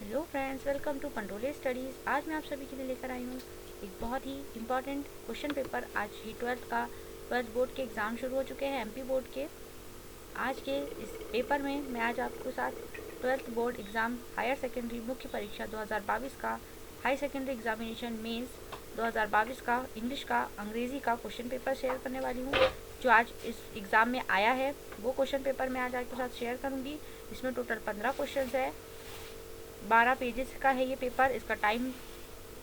Hello friends, welcome to Pandole studies. आज मैं आप सभी के लिए लेकर आई हूँ एक बहुत ही इम्पॉर्टेंट क्वेश्चन पेपर। आज ही ट्वेल्थ बोर्ड के एग्ज़ाम शुरू हो चुके हैं, एमपी बोर्ड के। आज के इस पेपर में मैं आज आपके साथ twelfth board exam higher secondary मुख्य परीक्षा 2022 का हाई सेकेंडरी एग्जामिनेशन मेंस 2022 का इंग्लिश का अंग्रेज़ी का क्वेश्चन पेपर शेयर करने वाली हूँ। जो आज इस एग्ज़ाम में आया है वो क्वेश्चन पेपर मैं आज आपके साथ शेयर करूँगी। इसमें टोटल 15 क्वेश्चन है, 12 पेजेस का है ये पेपर। इसका टाइम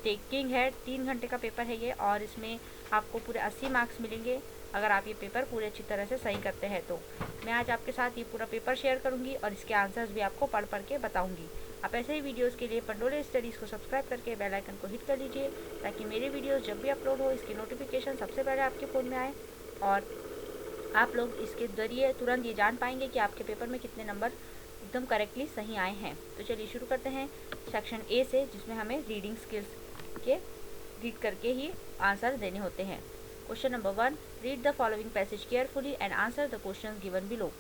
टेकिंग है, 3 घंटे का पेपर है ये, और इसमें आपको पूरे 80 मार्क्स मिलेंगे अगर आप ये पेपर पूरे अच्छी तरह से सही करते हैं। तो मैं आज आपके साथ ये पूरा पेपर शेयर करूंगी और इसके आंसर्स भी आपको पढ़ के बताऊंगी। आप ऐसे ही वीडियोस के लिए पंडोले स्टडीज़ को सब्सक्राइब करके बेल आइकन को हिट कर लीजिए ताकि मेरे वीडियोस जब भी अपलोड हो इसकी नोटिफिकेशन सबसे पहले आपके फ़ोन में आए और आप लोग इसके ज़रिए तुरंत ये जान पाएंगे कि आपके पेपर में कितने नंबर एकदम करेक्टली सही आए हैं। तो चलिए शुरू करते हैं सेक्शन ए से, जिसमें हमें रीडिंग स्किल्स के रीड करके ही आंसर देने होते हैं। Question number 1, read the following passage carefully and answer the question given below.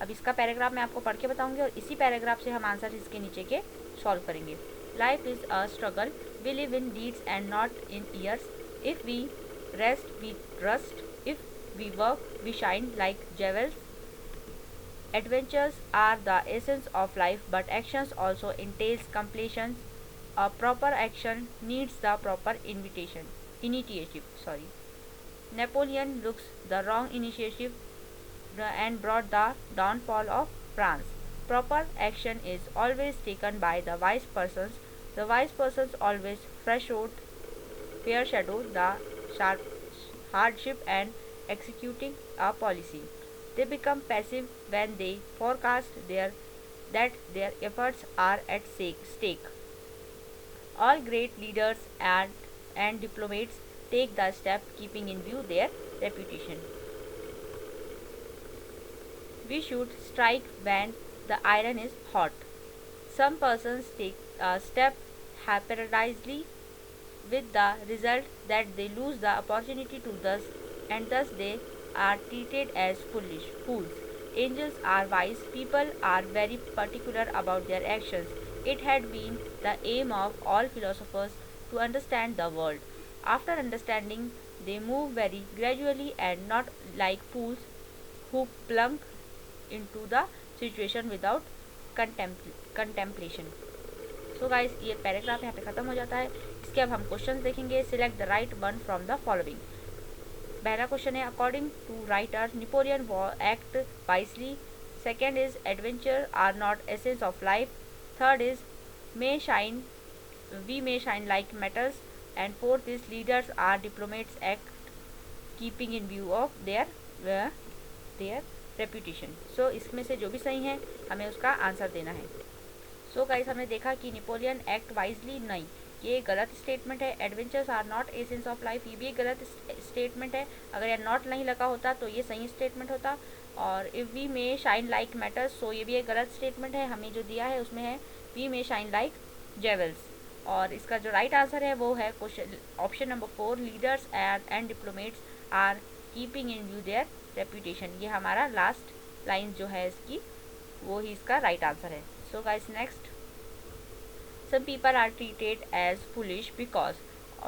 अब इसका पैराग्राफ मैं आपको पढ़ के बताऊंगी और इसी पैराग्राफ से हम आंसर इसके नीचे के सॉल्व करेंगे। Life is a struggle, we live in deeds and not in years. If we rest we rust, if we work, we shine like jewels. Adventures are the essence of life, but actions also entails completion. A proper action needs the proper initiative. Napoleon looks the wrong initiative and brought the downfall of France. Proper action is always taken by the wise persons. The wise persons always foreshadow the sharp hardship and executing a policy. They become passive when they forecast that their efforts are at stake. All great leaders and diplomats take the step keeping in view their reputation. We should strike when the iron is hot. Some persons take a step haphazardly with the result that they lose the opportunity to thus they are treated as fools. Angels are wise, people are very particular about their actions. It had been the aim of all philosophers to understand the world. After understanding, they move very gradually and not like fools who plunk into the situation without contemplation. So guys, ये paragraph यहाँ पे ख़त्म हो जाता है। इसके अब हम क्वेश्चंस देखेंगे। Select the right one from the following. पहला क्वेश्चन है, according to writer Napoleon act wisely. Second is adventure are not essence of life. Third is we may shine like metals. And fourth is leaders are diplomats act keeping in view of their reputation. So इसमें से जो भी सही है हमें उसका answer देना है। सो गाइस, हमने देखा कि नेपोलियन एक्ट वाइजली नहीं, ये गलत स्टेटमेंट है। Adventures are not essence of life, ये भी एक गलत स्टेटमेंट है। अगर ये नॉट नहीं लगा होता तो ये सही स्टेटमेंट होता। और if we may shine like metals, so ये भी एक गलत स्टेटमेंट है। हमें जो दिया है उसमें है we may shine like jewels. और इसका जो राइट आंसर है वो है question option number 4, leaders and diplomats are keeping in view their reputation. ये हमारा लास्ट लाइन जो है इसकी, वो ही इसका राइट आंसर है। So guys, next, some people are treated as foolish because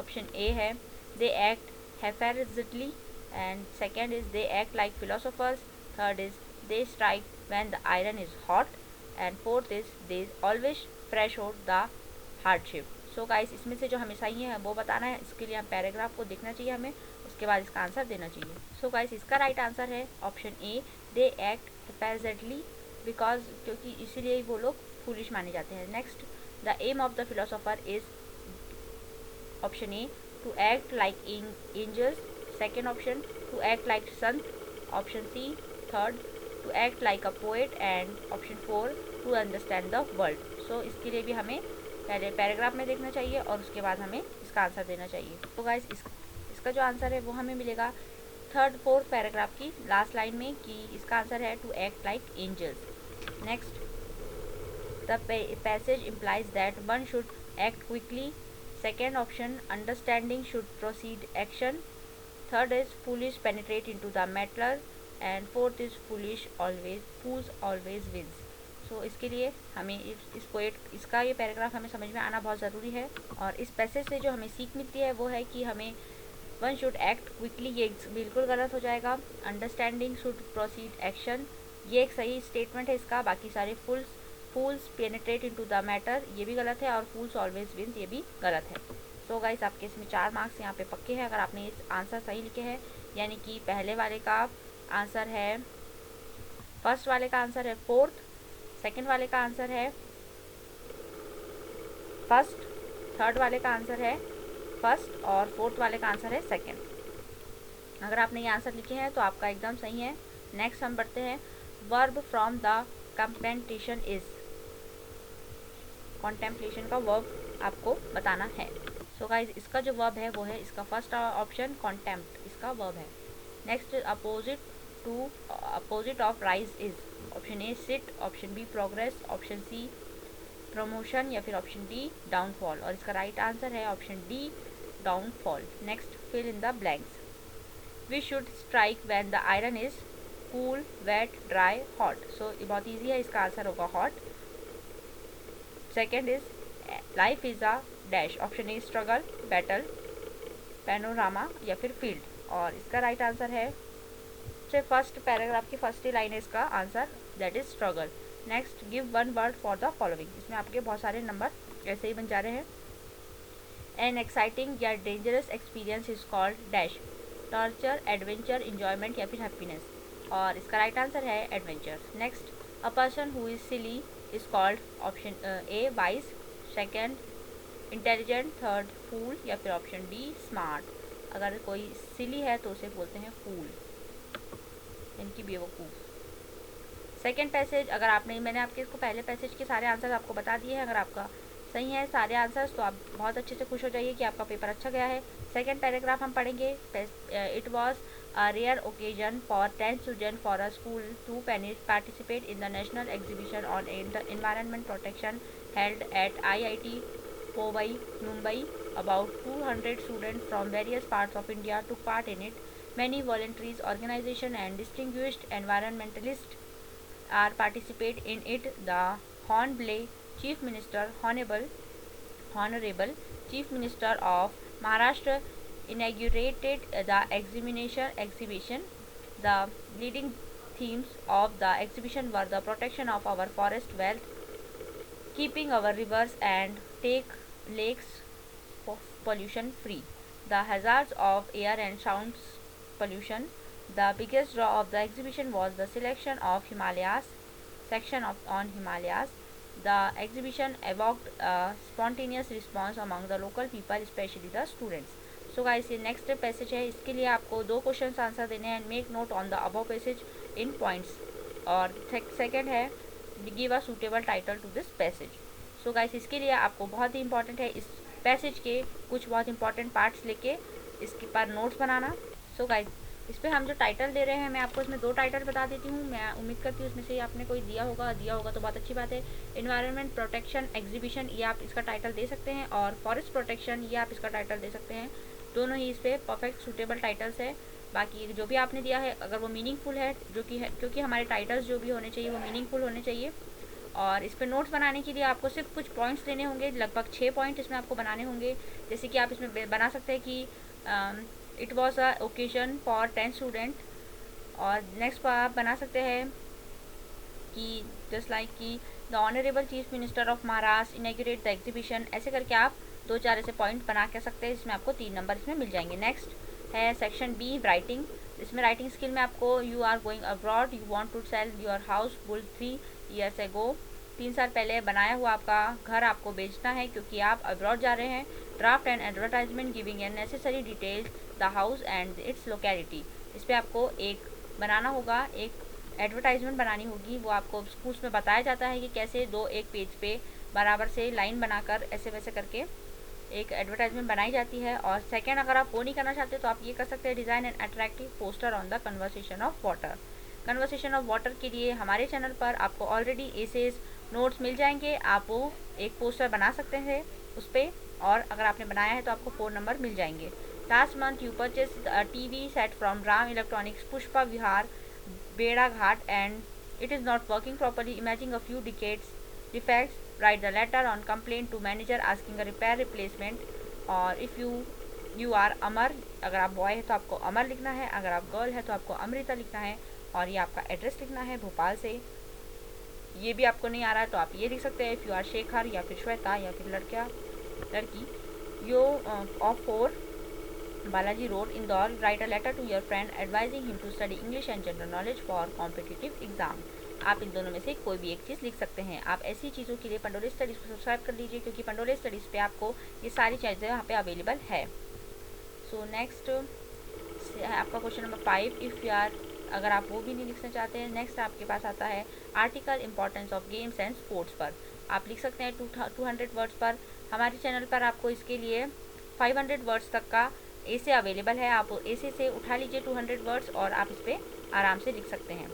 option A है they act haphazardly, and second is they act like philosophers, third is they strike when the iron is hot, and fourth is they always threshold the hardship. So guys, इसमें से जो हमें सही है वो बताना है। इसके लिए हम पैराग्राफ को देखना चाहिए हमें, उसके बाद इसका आंसर देना चाहिए। So guys, इसका राइट आंसर है option A, they act haphazardly because, क्योंकि इसीलिए वो लोग फूलिश माने जाते हैं। Next, the aim of the philosopher is option A, to act like angels. Second option, to act like संत। Option C, third, to act like a poet. And option 4, to understand the world. So इसके लिए भी हमें पहले paragraph में देखना चाहिए और उसके बाद हमें इसका आंसर देना चाहिए। तो गाइस, इसका जो आंसर है वो हमें मिलेगा थर्ड फोर्थ पैराग्राफ की लास्ट लाइन में, कि इसका आंसर है to act like angels. Next, the passage implies that one should act quickly. Second option, understanding should precede action. Third is foolish penetrate into the matter, and fourth is fools always wins. सो इसके लिए हमें इस poet इसका ये paragraph हमें समझ में आना बहुत ज़रूरी है। और इस पैसेज से जो हमें सीख मिलती है वो है कि हमें वन शुड एक्ट क्विकली, ये बिल्कुल गलत हो जाएगा। अंडरस्टैंडिंग शुड प्रोसीड एक्शन, ये एक सही स्टेटमेंट है इसका। बाकी सारे फूल्स पेनिट्रेट इनटू द मैटर, ये भी गलत है। और फूल्स ऑलवेज विंस, ये भी गलत है। सो गाइस आपके इसमें 4 मार्क्स यहाँ पे पक्के हैं अगर आपने इस आंसर सही लिखे हैं। यानी कि पहले वाले का आंसर है, फर्स्ट वाले का आंसर है 4th, सेकंड वाले का आंसर है फर्स्ट, थर्ड वाले का आंसर है फर्स्ट और 4th वाले का आंसर है सेकंड। अगर आपने ये आंसर लिखे हैं तो आपका एकदम सही है। नेक्स्ट हम बढ़ते हैं, verb from the contemplation is, contemplation का वर्ब आपको बताना है। सो गाइस इसका जो वर्ब है वो है इसका फर्स्ट ऑप्शन, कॉन्टेम्प्ट इसका वर्ब है। Next, opposite of rise is, option A sit, option B progress, option C promotion या फिर ऑप्शन डी डाउनफॉल। और इसका राइट आंसर है option D downfall. Next, fill in the blanks. We should strike when the iron is cool, wet, dry, hot. So ये बहुत easy है, इसका answer होगा हॉट। Second is life is a dash, option A struggle, battle, panorama या फिर field. और इसका राइट आंसर है, फर्स्ट पैराग्राफ की फर्स्ट ही लाइन है इसका answer, that is struggle. Next, give one word for the following, इसमें आपके बहुत सारे नंबर ऐसे ही बन जा रहे हैं। एन एक्साइटिंग या dangerous experience is called dash, torture, adventure, enjoyment या फिर हैप्पीनेस। और इसका राइट आंसर है adventure. Next, a person who is silly is called, option A wise, second intelligent, third fool या फिर ऑप्शन डी स्मार्ट। अगर कोई सिली है तो उसे बोलते हैं फूल, इनकी बेवकूफ़। सेकेंड पैसेज, अगर आपने, मैंने आपके इसको पहले पैसेज के सारे आंसर आपको बता दिए हैं। अगर आपका सही है सारे आंसर्स तो आप बहुत अच्छे से खुश हो जाइए कि आपका पेपर अच्छा गया है। सेकेंड पैराग्राफ हम पढ़ेंगे। It was a rare occasion for 10 student for a school to participate in the national exhibition on environment protection held at IIT Powai, Mumbai. About 200 students from various parts of India took part in it. Many volunteers, organizations and distinguished environmentalists are participate in it. The Honorable Chief Minister, Honorable Chief Minister of Maharashtra inaugurated the exhibition. The leading themes of the exhibition were the protection of our forest wealth, keeping our rivers and lakes pollution free, the hazards of air and sound pollution. The biggest draw of the exhibition was the selection of section on Himalayas. The exhibition evoked a spontaneous response among the local people, especially the students. So guys, ये next passage है, इसके लिए आपको 2 question answer देने हैं। Make note on the above passage in points. और second है, give a suitable title to this passage. So guys इसके लिए आपको बहुत ही इंपॉर्टेंट है इस पैसेज के कुछ बहुत इंपॉर्टेंट पार्ट्स लेके इसके पर नोट्स बनाना। सो गाइस इस पर हम जो टाइटल दे रहे हैं, मैं आपको इसमें 2 टाइटल बता देती हूँ। मैं उम्मीद करती हूँ इसमें से आपने कोई दिया होगा तो बहुत अच्छी बात है। एनवायरनमेंट प्रोटेक्शन एग्जीबिशन, ये आप इसका टाइटल दे सकते हैं। और फॉरेस्ट प्रोटेक्शन, ये आप इसका टाइटल दे सकते हैं। दोनों ही इस पर परफेक्ट सूटेबल टाइटल्स है। बाकी जो भी आपने दिया है अगर वो मीनिंगफुल है, क्योंकि हमारे टाइटल्स जो भी होने चाहिए वो मीनिंगफुल होने चाहिए। और इस पर नोट्स बनाने के लिए आपको सिर्फ कुछ पॉइंट्स लेने होंगे, लगभग 6 पॉइंट इसमें आपको बनाने होंगे। जैसे कि आप इसमें बना सकते हैं कि it was a occasion for 10 student. और नेक्स्ट आप बना सकते हैं कि जस्ट लाइक कि the honourable chief minister of Maharashtra inaugurate the exhibition. ऐसे करके आप 2-4 ऐसे पॉइंट बना के सकते हैं, जिसमें आपको 3 नंबर इसमें मिल जाएंगे। नेक्स्ट है सेक्शन बी, राइटिंग। इसमें राइटिंग स्किल में आपको, you are going abroad, you want to sell your house built 3 years ago, 3 साल पहले बनाया हुआ आपका घर आपको बेचना है क्योंकि आप अब्रॉड जा रहे हैं। Draft and advertisement giving an necessary details the house and it's locality. इस पर आपको एक बनाना होगा, एक एडवर्टाइजमेंट बनानी होगी। वो आपको स्कूल्स में बताया जाता है कि कैसे एक पेज पे बराबर से लाइन बनाकर ऐसे वैसे करके एक एडवर्टाइजमेंट बनाई जाती है। और सेकेंड, अगर आप वो नहीं करना चाहते तो आप ये कर सकते हैं, design and attractive poster on the conversation of water. Conversation of water के लिए हमारे चैनल पर आपको ऑलरेडी एसेज नोट्स मिल जाएंगे। आप वो एक पोस्टर बना सकते हैं उस पर, और अगर आपने बनाया है तो आपको 4 नंबर मिल जाएंगे। Last month you purchase TV set from Ram electronics, Pushpa Vihar, Bheda Ghat and it is not working properly, imagine a few decades defects, write the letter on complaint to manager asking a repair replacement. और if you are अमर, अगर आप boy है तो आपको अमर लिखना है, अगर आप गर्ल है तो आपको अमृता लिखना है, और ये आपका एड्रेस लिखना है भोपाल से। ये भी आपको नहीं आ रहा है तो आप ये लिख सकते हैं इफ़ यू आर शेखर या फिर श्वेता या फिर लड़की। यो of 4 Balaji road Indore, write a letter to your friend advising him to study English and general knowledge for competitive exam. आप इन दोनों में से कोई भी एक चीज़ लिख सकते हैं। आप ऐसी चीज़ों के लिए पंडोली स्टडीज़ को सब्सक्राइब कर लीजिए, क्योंकि पंडोली स्टडीज़ पे आपको ये सारी चीज़ें यहाँ पे अवेलेबल है। सो नेक्स्ट आपका question number 5, if you are, अगर आप वो भी नहीं लिखना चाहते हैं। नेक्स्ट आपके पास आता है article importance of games and sports पर। आप लिख सकते हैं 200 वर्ड्स पर। हमारे चैनल पर आपको इसके लिए 500 वर्ड्स तक का ऐसे अवेलेबल है। आप ऐसे से उठा लीजिए 200 वर्ड्स और आप इस पर आराम से लिख सकते हैं।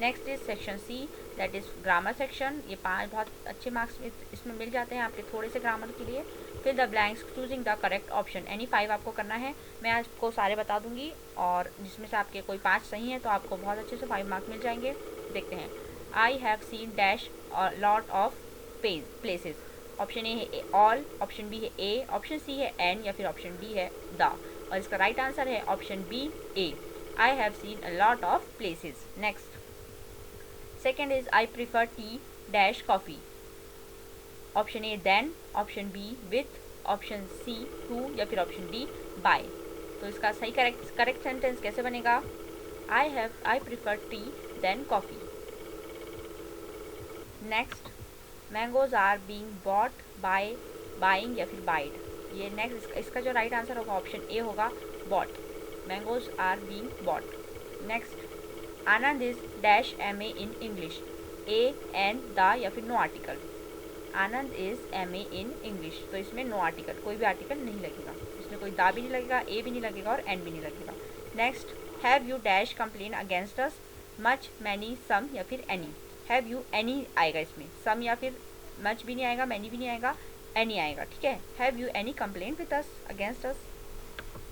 Next is section C, that is grammar section. ये 5 बहुत अच्छे मार्क्स इसमें मिल जाते हैं आपके थोड़े से ग्रामर के लिए। फिर the blanks choosing the correct option, any 5 आपको करना है। मैं आपको सारे बता दूंगी, और जिसमें से आपके कोई 5 सही हैं तो आपको बहुत अच्छे से 5 मार्क्स मिल जाएंगे। देखते हैं। आई have scene dash lot of places. Option A है ऑल, ऑप्शन बी है ए, ऑप्शन सी है एन, या फिर ऑप्शन डी है द। और इसका राइट आंसर है option B a, I have seen a lot of places. Next second is I prefer tea dash coffee. Option A then, option B with, option C to, या फिर option D bye. तो इसका सही correct sentence कैसे बनेगा? I prefer tea than coffee. Next, mangoes are being bought buy, buying या फिर buyed. ये नेक्स्ट इसका जो राइट आंसर होगा ऑप्शन ए होगा bought. Mangoes are being bought. Next, Anand is dash MA in English, a an the या फिर no article. Anand is MA in English, तो इसमें नो आर्टिकल, कोई भी आर्टिकल नहीं लगेगा। इसमें कोई दा भी नहीं लगेगा, ए भी नहीं लगेगा और एन भी नहीं लगेगा। Next, have you dash complain against us, much, many, some या फिर एनी। हैव यू एनी आएगा इसमें, सम या फिर मच भी नहीं आएगा, मैनी भी नहीं आएगा, एनी आएगा। ठीक है, have you any complain with us, against us.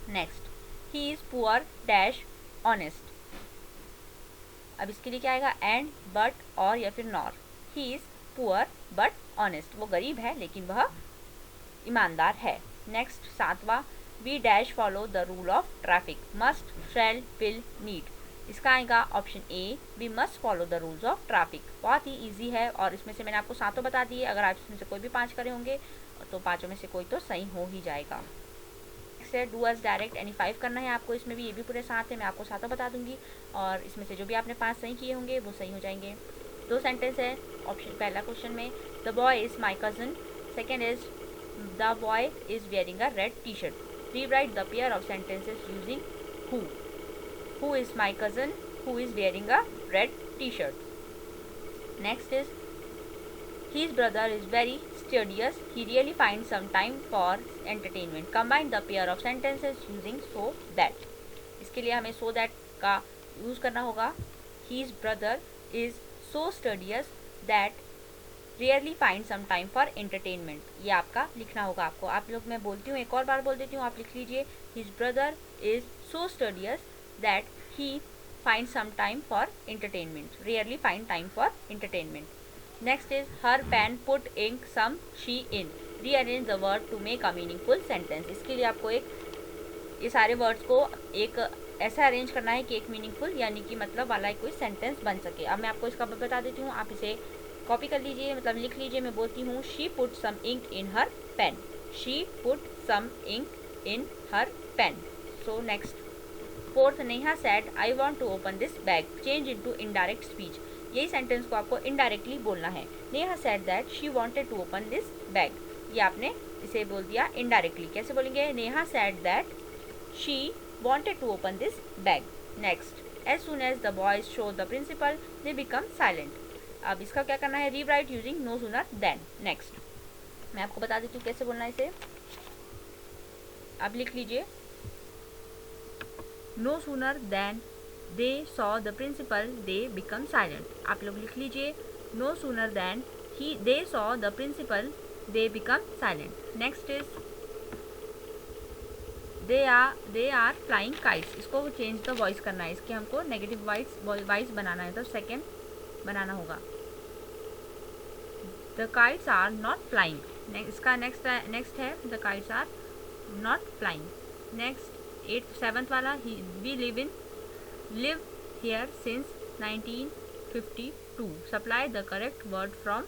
Next, he is poor dash honest. अब इसके लिए क्या आएगा? एंड, बट, और या फिर nor. He is poor but honest, वो गरीब है लेकिन वह ईमानदार है। नेक्स्ट 7वां, we dash follow the rule of traffic, must, shall, will, need. इसका आएगा option A, we must follow the rules of traffic. बहुत ही ईजी है, और इसमें से मैंने आपको 7 बता दिए। अगर आप इसमें से कोई भी 5 करे होंगे तो 5 में से कोई तो सही हो ही जाएगा। नेक्स्ट है डू अस डायरेक्ट, एनी 5 करना है आपको। इसमें भी ये भी पूरे 7 है, मैं आपको 7 बता दूंगी, और इसमें से जो भी आपने 5 सही किए होंगे वो सही हो जाएंगे। 2 सेंटेंस है ऑप्शन पहला क्वेश्चन में, the boy is my cousin. Second is the boy is wearing a red T shirt. Rewrite the pair of sentences using who. Who is my cousin, who is wearing a red T shirt. Next is his brother is very studious, he really finds some time for entertainment. Combine the pair of sentences using so that. इसके लिए हमें so that का use करना होगा। His brother is so studious that rarely finds some time for entertainment. ये आपका लिखना होगा आपको। आप लोग, मैं बोलती हूँ, एक और बार बोल देती हूँ, आप लिख लीजिए। His brother is so studious that he finds some time for entertainment. Rarely find time for entertainment. Next is her pen put ink some she in. Rearrange the word to make a meaningful sentence. इसके लिए आपको ये सारे words को एक ऐसा arrange करना है कि एक मीनिंगफुल यानी कि मतलब वाला कोई सेंटेंस बन सके। अब मैं आपको इसका बता देती हूँ, आप इसे कॉपी कर लीजिए, मतलब लिख लीजिए। मैं बोलती हूँ she put some ink in her pen. She put some ink in her pen. So next, 4th, Neha said I want to open this bag, change into indirect speech. यही सेंटेंस को आपको इनडायरेक्टली बोलना है। Neha said that she wanted to open this bag, ये आपने इसे बोल दिया इनडायरेक्टली। कैसे बोलेंगे? Neha said that she wanted to open this bag. Next, as soon as the boys saw the principal they become silent. अब इसका क्या करना है? Rewrite using no sooner than. Next, मैं आपको बता देती हूँ कैसे बोलना है इसे। अब लिख लीजिए, no sooner than they saw the principal they become silent. आप लोग लिख लीजिए, no sooner than they saw the principal they become silent. Next is they are flying kites. इसको चेंज द वॉइस करना है, इसके हमको नेगेटिव वॉइस बनाना है। तो सेकेंड, बनाना होगा। The kites are not flying. इसका नेक्स्ट है the kites are not flying. Next 7th वाला, we live here since 1952। Supply the correct word from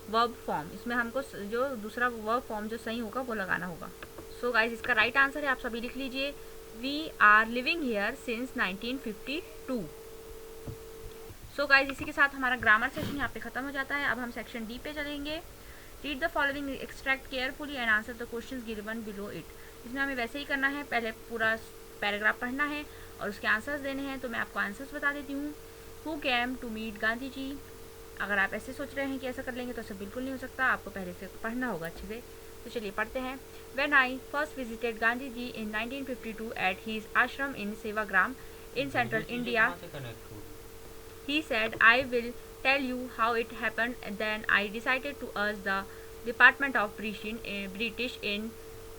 verb form. इसमें हमको जो दूसरा वर्ब फॉर्म जो सही होगा वो लगाना होगा। सो गाइज इसका राइट आंसर है, आप सभी लिख लीजिए, we are living here since 1952। So guys इसी के साथ हमारा ग्रामर सेशन यहाँ पे खत्म हो जाता है। अब हम सेक्शन डी पे चलेंगे। Read the following extract carefully and answer the questions given below it. इसमें हमें वैसे ही करना है, पहले पूरा पैराग्राफ पढ़ना है और उसके आंसर्स देने हैं। तो मैं आपको आंसर्स बता देती हूँ। Who came to meet Gandhi ji. अगर आप ऐसे सोच रहे हैं कि ऐसा कर लेंगे तो ऐसा बिल्कुल नहीं हो सकता, आपको पहले से पढ़ना होगा अच्छे से। तो चलिए पढ़ते हैं। When I first visited Gandhi ji in 1952 at his ashram in Sevagram in central India, he said, I will tell you how it happened. And then I decided to ask the Department of British in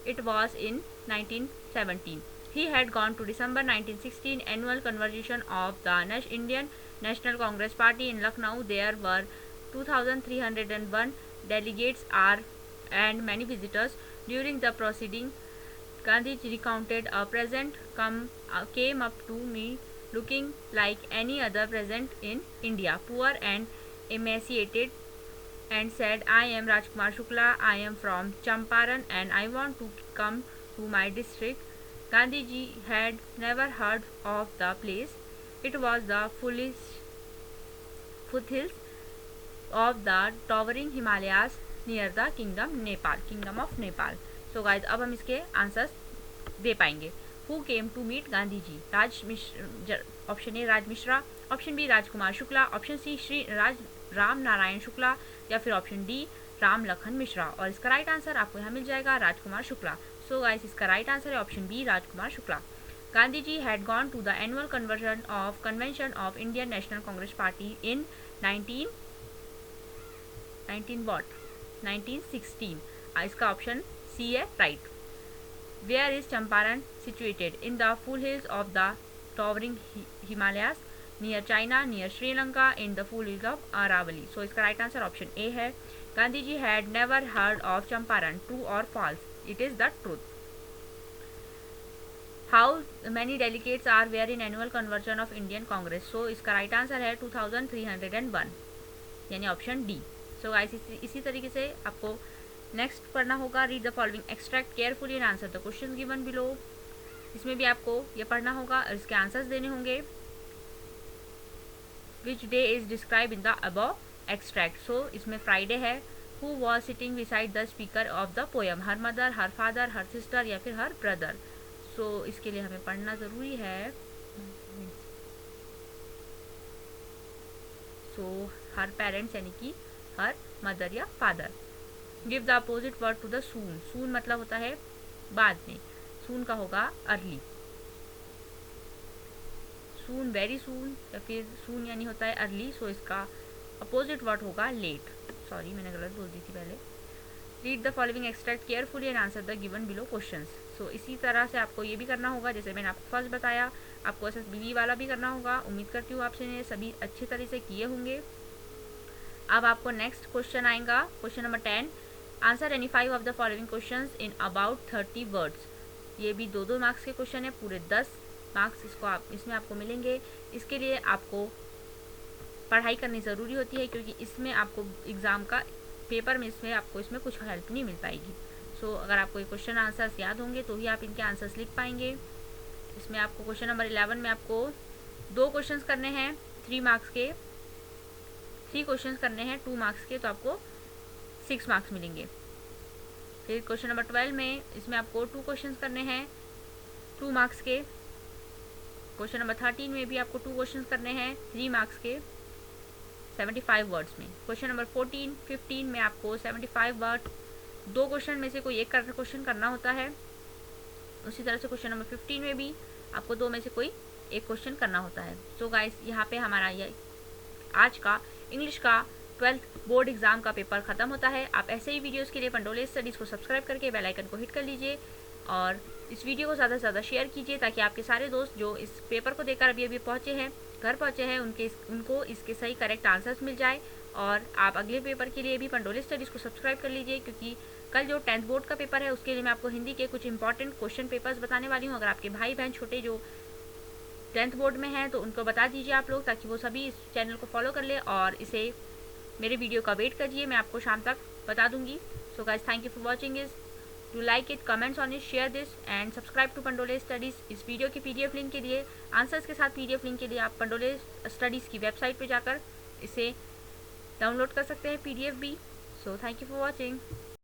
it was in 1917. He had gone to December 1916 annual convention of the Indian National Congress Party in Lucknow. There were 2,301 delegates and many visitors. During the proceeding, Gandhi recounted a present came up to me looking like any other present in India, poor and emaciated, and said, I am Rajkumar Shukla, I am from Champaran and I want to come to my district. Gandhi ji had never heard of the place. It was the foothills of the towering Himalayas near the kingdom of Nepal. So guys, अब हम इसके answers दे पाएंगे। Who came to meet Gandhi ji? Option A Raj Mishra, option B Rajkumar Shukla, option C Shri Ram Narayan Shukla, या फिर option D Ram Lakhan Mishra. और इसका right answer आपको यहाँ मिल जाएगा राजकुमार शुक्ला। सो गाइस इसका राइट आंसर है option B Rajkumar Shukla. Gandhi ji had gone to the annual convention of Indian National Congress party in 1916। इसका ऑप्शन सी है right. Where is Champaran situated? In the foothills of the towering Himalayas, near China, near Sri Lanka, in the foothills of Aravalli. So इसका right answer option A है। Gandhi ji had never heard of Champaran, true और false? It is the truth. How many delegates are were in annual conversion of Indian Congress? So इसका right answer है 2301, यानी option D. So guys इसी तरीके से आपको next पढ़ना होगा। Read the following extract carefully and answer the question given below. इसमें भी आपको ये पढ़ना होगा और इसके आंसर्स देने होंगे। Which day is describe in the above extract? So इसमें फ्राइडे है। Who was sitting beside the speaker of the poem? Her mother, her father, her sister या फिर हर ब्रदर? सो इसके लिए हमें पढ़ना ज़रूरी है। सो हर पेरेंट्स यानी कि हर मदर या father. Give the opposite word to the soon. Soon मतलब होता है बाद में, सून का होगा अर्ली। सून, वेरी सून, या फिर सून यानी होता है अर्ली। सो इसका अपोजिट वर्ड होगा लेट। सॉरी मैंने गलत बोल दी थी पहले। Read the following extract carefully and answer the given below questions. So इसी तरह से आपको ये भी करना होगा जैसे मैंने आपको फर्स्ट बताया, आपको SSBB वाला भी करना होगा। उम्मीद करती हूँ आपसे ने सभी अच्छी तरह से किए होंगे। अब आपको नेक्स्ट क्वेश्चन आएगा, question number 10। Answer any 5 of the following questions in about 30 words. ये भी 2-2 मार्क्स के क्वेश्चन है, पूरे 10 मार्क्स इसमें आपको मिलेंगे। इसके लिए आपको पढ़ाई करनी ज़रूरी होती है क्योंकि इसमें आपको एग्ज़ाम का पेपर में इसमें कुछ हेल्प नहीं मिल पाएगी। सो अगर आपको ये क्वेश्चन आंसर्स याद होंगे तो ही आप इनके आंसर्स लिख पाएंगे। इसमें आपको क्वेश्चन नंबर 11 में आपको 2 क्वेश्चन करने हैं 3 मार्क्स के, 3 क्वेश्चन करने हैं 2 मार्क्स के, तो आपको 6 मार्क्स मिलेंगे। फिर क्वेश्चन नंबर 12 में इसमें आपको 2 क्वेश्चन करने हैं 2 मार्क्स के। क्वेश्चन नंबर 13 में भी आपको 2 क्वेश्चन करने हैं 3 मार्क्स के 75 वर्ड्स में। क्वेश्चन नंबर 14, 15 में आपको 75 वर्ड 2 क्वेश्चन में से कोई एक क्वेश्चन करना होता है। उसी तरह से क्वेश्चन नंबर 15 में भी आपको 2 में से कोई एक क्वेश्चन करना होता है। सो गाइस यहाँ पे हमारा ये आज का इंग्लिश का 12th बोर्ड एग्जाम का पेपर खत्म होता है। आप ऐसे ही वीडियोस के लिए पंडोले स्टडीज़ को सब्सक्राइब करके बेल आइकन को हिट कर लीजिए और इस वीडियो को ज़्यादा से ज़्यादा शेयर कीजिए ताकि आपके सारे दोस्त जो इस पेपर को देकर अभी पहुँचे हैं घर पहुँचे हैं उनको इसके सही करेक्ट आंसर्स मिल जाए। और आप अगले पेपर के लिए भी पंडोले स्टडीज़ को सब्सक्राइब कर लीजिए, क्योंकि कल जो 10th बोर्ड का पेपर है उसके लिए मैं आपको हिंदी के कुछ इंपॉर्टेंट क्वेश्चन पेपर्स बताने वाली हूँ। अगर आपके भाई बहन छोटे जो 10th बोर्ड में हैं तो उनको बता दीजिए आप लोग, ताकि वो सभी इस चैनल को फॉलो कर ले और इसे मेरे वीडियो का वेट करिए, मैं आपको शाम तक बता दूंगी। So guys, thank you for watching this, to like it, comments on it, share this and subscribe to Pandole studies. इस वीडियो की PDF लिंक के लिए, आंसर्स के साथ PDF लिंक के लिए आप पंडोले स्टडीज़ की वेबसाइट पर जाकर इसे डाउनलोड कर सकते हैं, PDF भी। So thank you for watching.